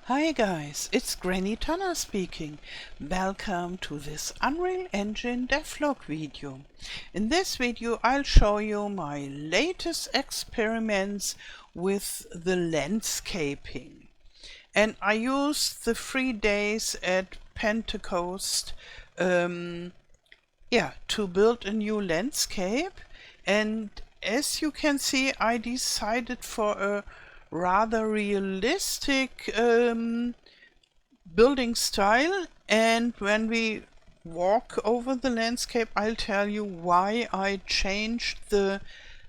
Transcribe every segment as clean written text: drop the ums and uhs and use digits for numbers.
Hi guys, it's Granny Tana speaking. Welcome to this Unreal Engine Devlog video. In this video I'll show you my latest experiments with the landscaping. And I used the 3 days at Pentecost to build a new landscape. And as you can see, I decided for a rather realistic building style, and when we walk over the landscape I'll tell you why I changed the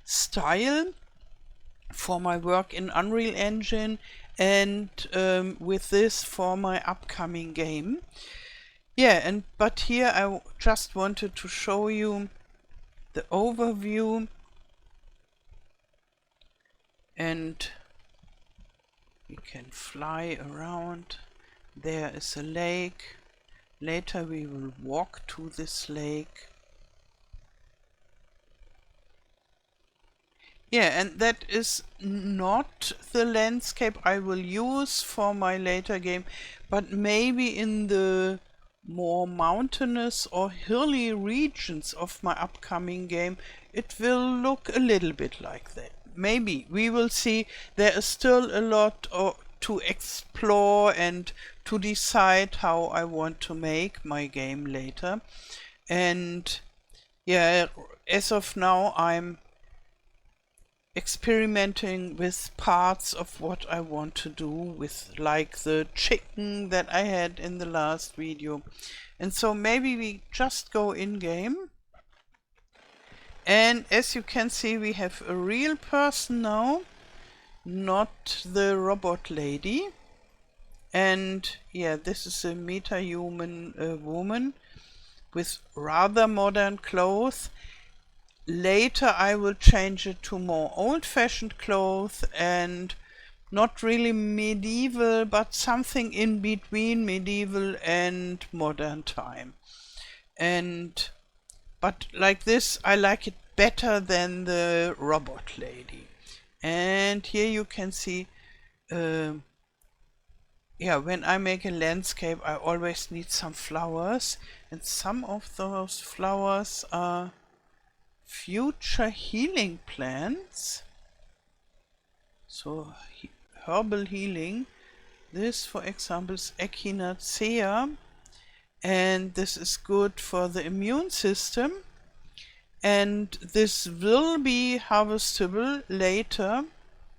style for my work in Unreal Engine and with this for my upcoming game. But here I just wanted to show you the overview, and we can fly around. There is a lake. Later we will walk to this lake. And that is not the landscape I will use for my later game, but maybe in the more mountainous or hilly regions of my upcoming game it will look a little bit like that. Maybe, we will see. There is still a lot to explore and to decide how I want to make my game later. And as of now I'm experimenting with parts of what I want to do with, like the chicken that I had in the last video. And so maybe we just go in game. And as you can see, we have a real person now, not the robot lady. And this is a meta-human woman with rather modern clothes. Later I will change it to more old-fashioned clothes and not really medieval, but something in between medieval and modern time. But like this, I like it better than the robot lady. And here you can see, when I make a landscape, I always need some flowers. And some of those flowers are future healing plants. So, herbal healing. This, for example, is Echinacea. And this is good for the immune system, and this will be harvestable later.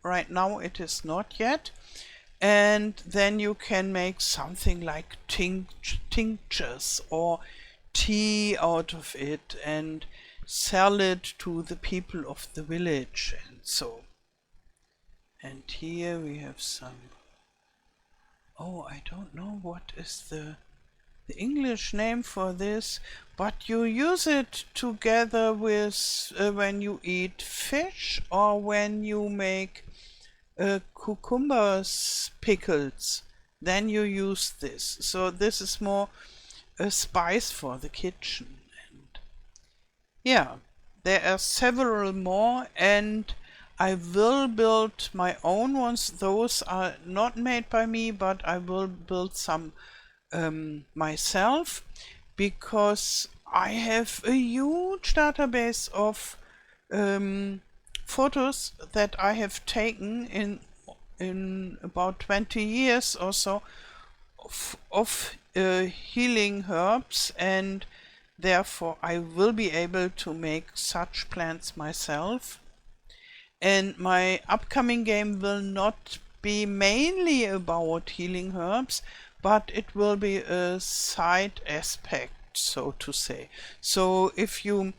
Right now it is not yet, and then you can make something like tinctures or tea out of it and sell it to the people of the village and so. And here we have some, I don't know what is the English name for this, but you use it together with when you eat fish or when you make cucumbers pickles, then you use this. So this is more a spice for the kitchen. And there are several more, and I will build my own ones. Those are not made by me, but I will build some myself, because I have a huge database of photos that I have taken in about 20 years or so of healing herbs, and therefore I will be able to make such plants myself. And my upcoming game will not be mainly about healing herbs, but it will be a side aspect, so to say. So if you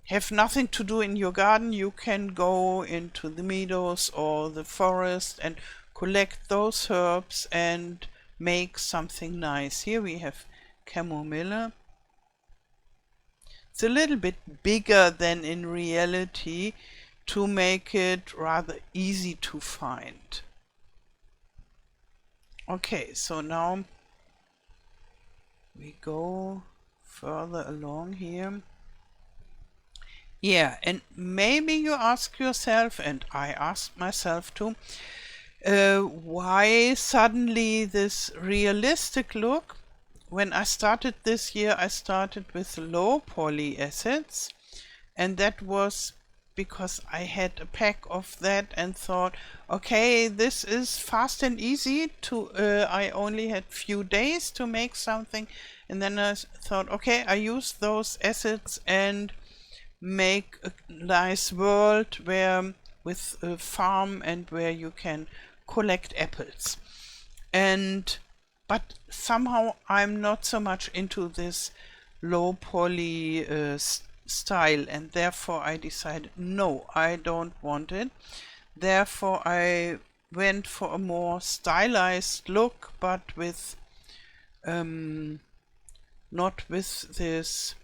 have nothing to do in your garden, you can go into the meadows or the forest and collect those herbs and make something nice. Here we have chamomile. It's a little bit bigger than in reality to make it rather easy to find. Okay, so now we go further along here. And maybe you ask yourself, and I asked myself too, Why suddenly this realistic look? When I started this year, I started with low poly assets, and that was because I had a pack of that and thought, okay, this is fast and easy to, I only had few days to make something, and then I thought, okay, I use those assets and make a nice world where with a farm and where you can collect apples. And but somehow I'm not so much into this low poly style, and therefore I decided no, I don't want it. Therefore I went for a more stylized look, but with not with this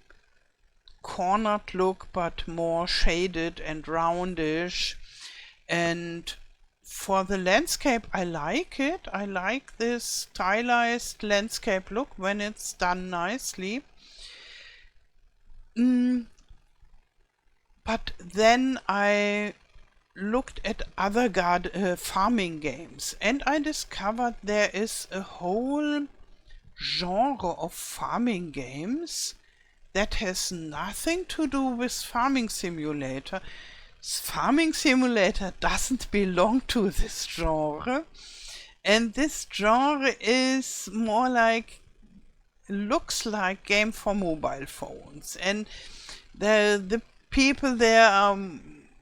cornered look, but more shaded and roundish. And for the landscape, I like it. I like this stylized landscape look when it's done nicely. But then I looked at other farming games, and I discovered there is a whole genre of farming games that has nothing to do with Farming Simulator. Farming Simulator doesn't belong to this genre, and this genre is more like, looks like game for mobile phones, and the people there are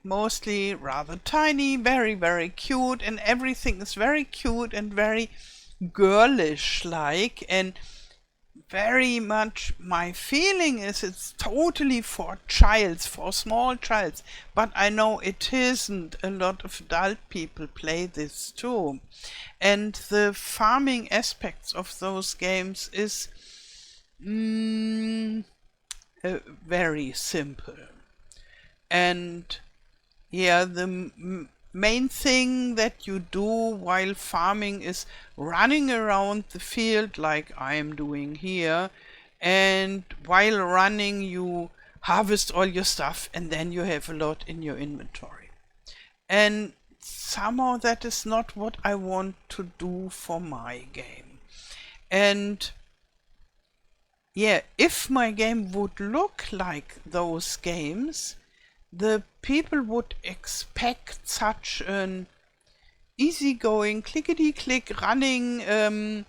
mostly rather tiny, very, very cute, and everything is very cute and very girlish like, and very much my feeling is it's totally for childs, for small childs, but I know it isn't. A lot of adult people play this too, and the farming aspects of those games is very simple. And yeah, the main thing that you do while farming is running around the field like I am doing here, and while running you harvest all your stuff, and then you have a lot in your inventory. And somehow that is not what I want to do for my game. And yeah, if my game would look like those games, the people would expect such an easygoing, clickety-click running,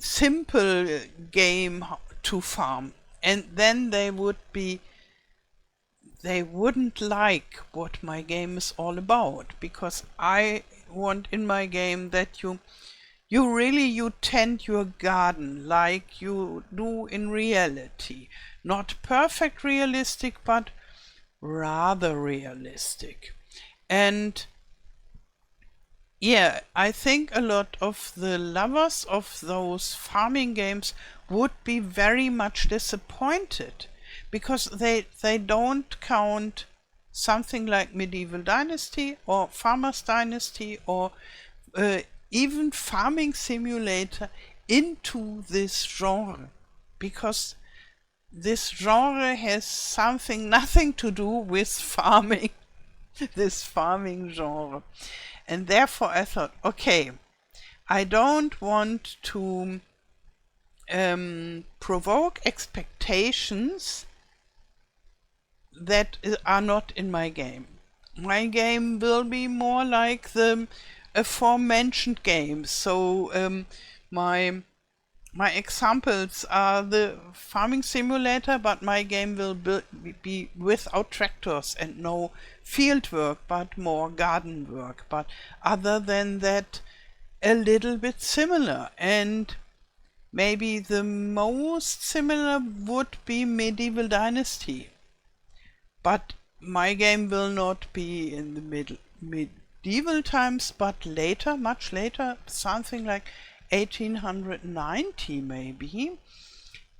simple game to farm. And then they wouldn't like what my game is all about, because I want in my game that you tend your garden like you do in reality. Not perfect realistic, but rather realistic. And yeah, I think a lot of the lovers of those farming games would be very much disappointed, because they don't count something like Medieval Dynasty or Farmers Dynasty or even Farming Simulator into this genre, because this genre has nothing to do with farming, this farming genre. And therefore I thought, okay, I don't want to provoke expectations that are not in my game. My game will be more like the aforementioned games. So my examples are the Farming Simulator, but my game will be without tractors and no field work, but more garden work. But other than that, a little bit similar. And maybe the most similar would be Medieval Dynasty. But my game will not be in the medieval times, but later, much later, something like 1890 maybe.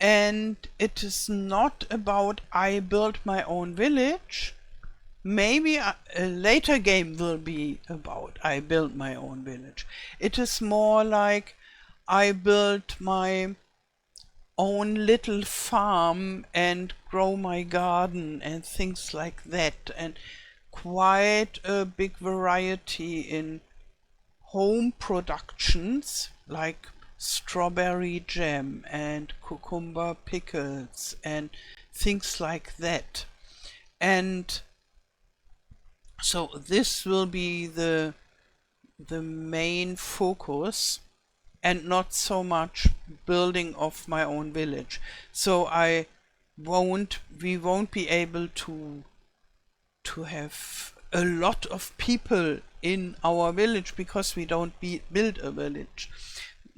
And it is not about I built my own village. Maybe a later game will be about I built my own village. It is more like I built my own little farm and grow my garden and things like that, and quite a big variety in home productions like strawberry jam and cucumber pickles and things like that. And so this will be the main focus, and not so much building of my own village. So we won't be able to have a lot of people in our village because we don't build a village.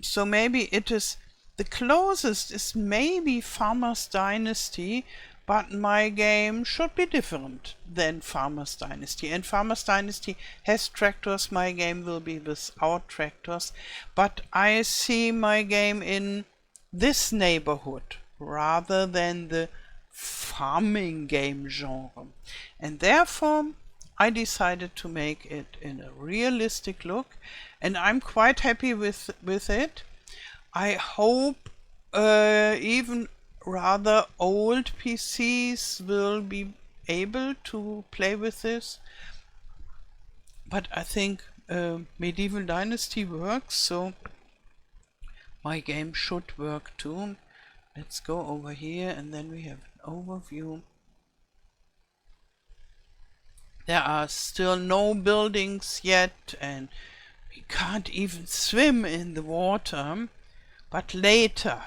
So maybe it is the closest is maybe Farmer's Dynasty, but my game should be different than Farmer's Dynasty. And Farmer's Dynasty has tractors, my game will be without tractors. But I see my game in this neighborhood rather than the farming game genre. And therefore I decided to make it in a realistic look, and I'm quite happy with it. I hope even rather old PCs will be able to play with this, but I think Medieval Dynasty works, so my game should work too. Let's go over here and then we have an overview. There are still no buildings yet, and we can't even swim in the water. But later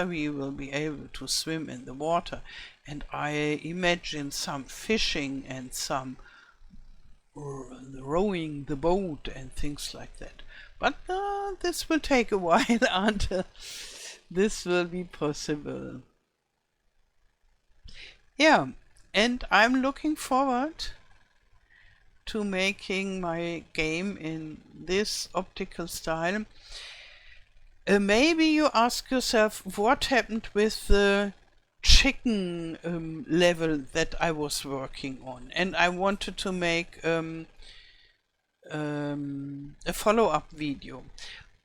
we will be able to swim in the water, and I imagine some fishing and some rowing the boat and things like that. But this will take a while until this will be possible. Yeah, and I'm looking forward to making my game in this optical style. Maybe you ask yourself what happened with the chicken level that I was working on, and I wanted to make a follow-up video.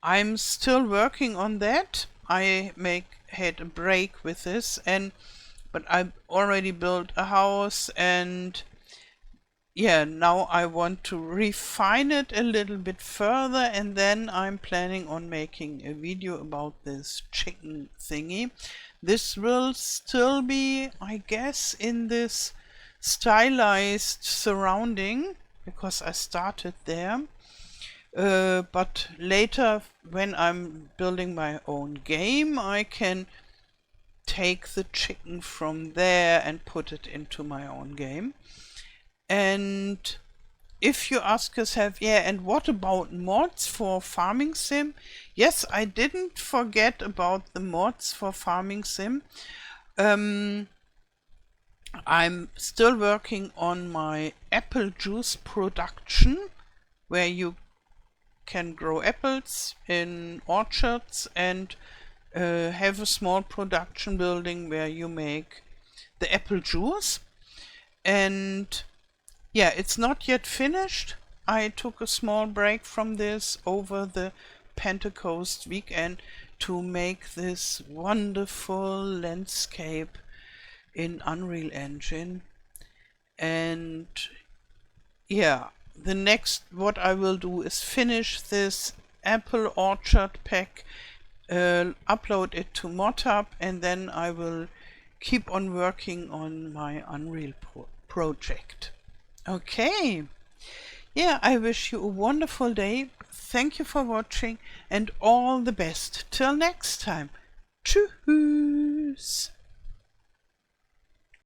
I'm still working on that. I had a break with this, but I already built a house, and yeah, now I want to refine it a little bit further, and then I'm planning on making a video about this chicken thingy. This will still be, I guess, in this stylized surrounding, because I started there. But later, when I'm building my own game, I can take the chicken from there and put it into my own game. And if you ask yourself, yeah, and what about mods for Farming Sim? Yes, I didn't forget about the mods for Farming Sim. I'm still working on my apple juice production, where you can grow apples in orchards and have a small production building where you make the apple juice. And yeah, it's not yet finished. I took a small break from this over the Pentecost weekend to make this wonderful landscape in Unreal Engine. And yeah, the next what I will do is finish this apple orchard pack, upload it to ModHub, and then I will keep on working on my Unreal project. Okay, yeah, I wish you a wonderful day. Thank you for watching and all the best. Till next time. Tschüss.